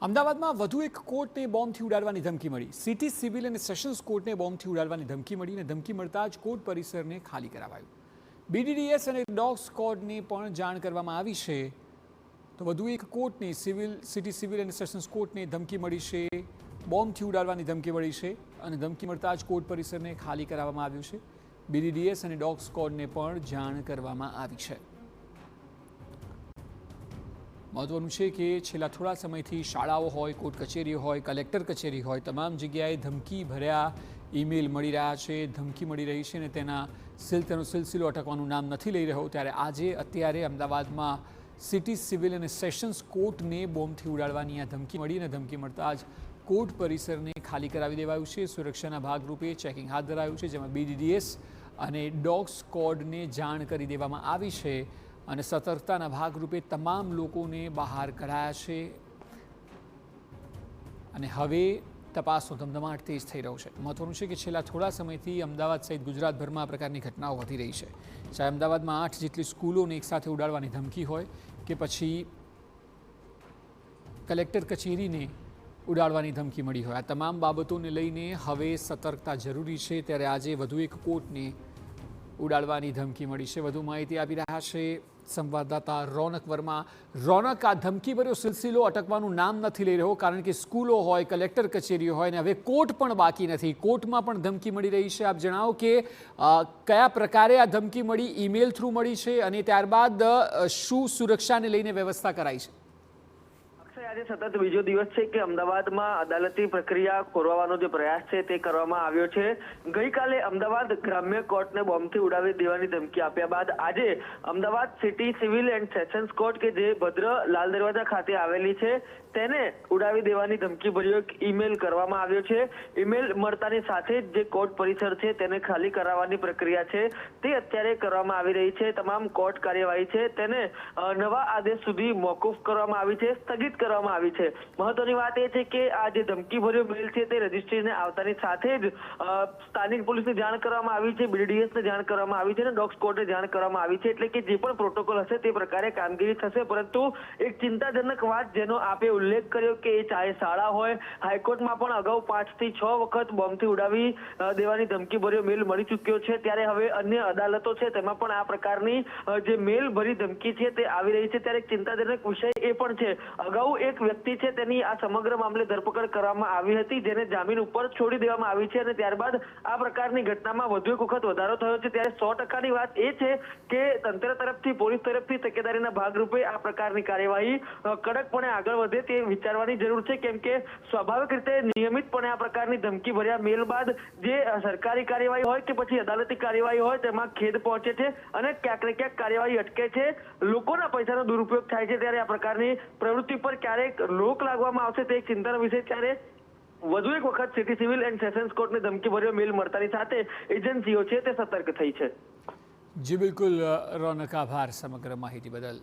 અમદાવાદમાં વધુ એક કોર્ટને બોમ્બથી ઉડાડવાની ધમકી મળી। સિટી સિવિલ અને સેશન્સ કોર્ટને બોમ્બથી ઉડાડવાની ધમકી મળી અને ધમકી મળતા જ કોર્ટ પરિસરને ખાલી કરાવાયું। બીડીડીએસ અને ડોગ સ્ક્વોડને પણ જાણ કરવામાં આવી છે। તો વધુ એક કોર્ટને સિટી સિવિલ અને સેશન્સ કોર્ટને ધમકી મળી છે, બોમ્બથી ઉડાડવાની ધમકી મળી છે અને ધમકી મળતા જ કોર્ટ પરિસરને ખાલી કરાવવામાં આવ્યું છે। બીડીડીએસ અને ડોગ સ્ક્વોડને પણ જાણ કરવામાં આવી છે। મહત્વનું છે કે છેલ્લા થોડા સમયથી શાળાઓ હોય, કોર્ટ કચેરી હોય, કલેક્ટર કચેરી હોય, તમામ જગ્યાએ ધમકી ભર્યા ઈમેલ મળી રહ્યા છે, ધમકી મળી રહી છે અને તેનો સિલસિલો અટકવાનું નામ નથી લઈ રહ્યો। ત્યારે અત્યારે અમદાવાદમાં સિટી સિવિલ અને સેશન્સ કોર્ટને બોમ્બથી ઉડાડવાની આ ધમકી મળી અને ધમકી મળતા જ કોર્ટ પરિસરને ખાલી કરાવી દેવાયું છે। સુરક્ષાના ભાગરૂપે ચેકિંગ હાથ ધરાયું છે, જેમાં બીડીડીએસ અને ડોગ સ્ક્વોડને જાણ કરી દેવામાં આવી છે અને સતર્કતાના ભાગરૂપે તમામ લોકોને બહાર કઢાયા છે અને હવે તપાસનો ધમધમાટ તેજ થઈ રહ્યો છે। મહત્વનું છે કે છેલ્લા થોડા સમયથી અમદાવાદ સહિત ગુજરાતભરમાં આ પ્રકારની ઘટનાઓ વધી રહી છે। ચાહે અમદાવાદમાં 8 જેટલી સ્કૂલોને એકસાથે ઉડાડવાની ધમકી હોય કે પછી કલેક્ટર કચેરીને ઉડાડવાની ધમકી મળી હોય, આ તમામ બાબતોને લઈને હવે સતર્કતા જરૂરી છે। ત્યારે આજે વધુ એક કોર્ટને ઉડાડવાની ધમકી મળી છે। વધુ માહિતી આપી રહ્યા છે સંવાદદાતા રોનક વર્મા। રોનક, આ ધમકીભર્યો સિલસિલો અટકવાનું નામ નથી લઈ રહ્યો, કારણ કે સ્કૂલો હોય, કલેક્ટર કચેરીઓ હોય અને હવે કોર્ટ પણ બાકી નથી, કોર્ટમાં પણ ધમકી મળી રહી છે। આપ જણાવો કે કયા પ્રકારે આ ધમકી મળી, ઈમેલ થ્રુ મળી છે અને ત્યારબાદ શું સુરક્ષાને લઈને વ્યવસ્થા કરાઈ છે? આજે સતત બીજો દિવસ છે કે અમદાવાદમાં અદાલતી પ્રક્રિયા ખોરવાનો જે પ્રયાસ છે તે કરવામાં આવ્યો છે। ગઈકાલે અમદાવાદ ગ્રામ્ય કોર્ટને બોમ્બથી ઉડાવી દેવાની ધમકી આપ્યા બાદ આજે Ahmedabad city civil and sessions court કે જે ભદ્ર લાલ દરવાજા ખાતે આવેલી છે તેને ઉડાવી દેવાની ધમકીભર્યો એક ઈમેલ કરવામાં આવ્યો છે। ઈમેલ મળતાની સાથે જ જે કોર્ટ પરિસર છે તેને ખાલી કરાવવાની પ્રક્રિયા છે તે અત્યારે કરવામાં આવી રહી છે। તમામ કોર્ટ કાર્યવાહી છે તેને નવા આદેશ સુધી મોકૂફ કરવામાં આવી છે, સ્થગિત કરવામાં આવી છે। મહત્વની વાત એ છે કે આ જે ધમકીભર્યો મેલ છે તે રજીસ્ટ્રીને આવતાની સાથે જ સ્થાનિક પોલીસને જાણ કરવામાં આવી છે, બીડીડીએસને જાણ કરવામાં આવી છે અને ડોગ સ્ક્વોડને જાણ કરવામાં આવી છે। એટલે કે જે પણ પ્રોટોકોલ હશે તે પ્રકારે કામગીરી થશે। પરંતુ એક ચિંતાજનક વાત જેનો આપે ઉલ્લેખ કર્યો કે ચાહે શાળા હોય, હાઈકોર્ટમાં પણ અગાઉ 5 થી 6 વખત બોમ્બથી ઉડાવી દેવાની ધમકીભર્યો મેલ મળી ચૂક્યો છે। ત્યારે હવે અન્ય અદાલતો છે તેમાં પણ આ પ્રકારની જે મેલ ભરી ધમકી છે તે આવી રહી છે। ત્યારે એક ચિંતાજનક વિષય એ પણ છે, અગાઉ એક વ્યક્તિ છે તેની આ સમગ્ર મામલે ધરપકડ કરવામાં આવી હતી, જેને જામીન ઉપર છોડી દેવામાં આવી છે અને ત્યારબાદ આ પ્રકારની ઘટનામાં વધુ એક વખત વધારો થયો છે। ત્યારે 100%ની વાત એ છે કે તંત્ર તરફથી, પોલીસ તરફથી તકેદારીના ભાગરૂપે આ પ્રકારની કાર્યવાહી કડકપણે આગળ વધે તે વિચારવાની જરૂર છે, કેમ કે સ્વાભાવિક રીતે નિયમિતપણે આ પ્રકારની ધમકી ભર્યા મેલ બાદ જે સરકારી કાર્યવાહી હોય કે પછી અદાલતી કાર્યવાહી હોય તેમાં ખેદ પહોંચે છે અને ક્યાંક ને ક્યાંક કાર્યવાહી અટકે છે, લોકોના પૈસાનો દુરુપયોગ થાય છે। ત્યારે આ પ્રકારની પ્રવૃત્તિ પર ક્યારેક રોક લાગવામાં આવશે તે એક ચિંતાનો વિષય। ત્યારે વધુ એક વખત સિટી સિવિલ એન્ડ સેશન્સ કોર્ટને ધમકીભર્યો મેલ મળતાની સાથે એજન્સીઓ છે તે સતર્ક થઈ છે। જી બિલકુલ રોનક, આભાર સમગ્ર માહિતી બદલ।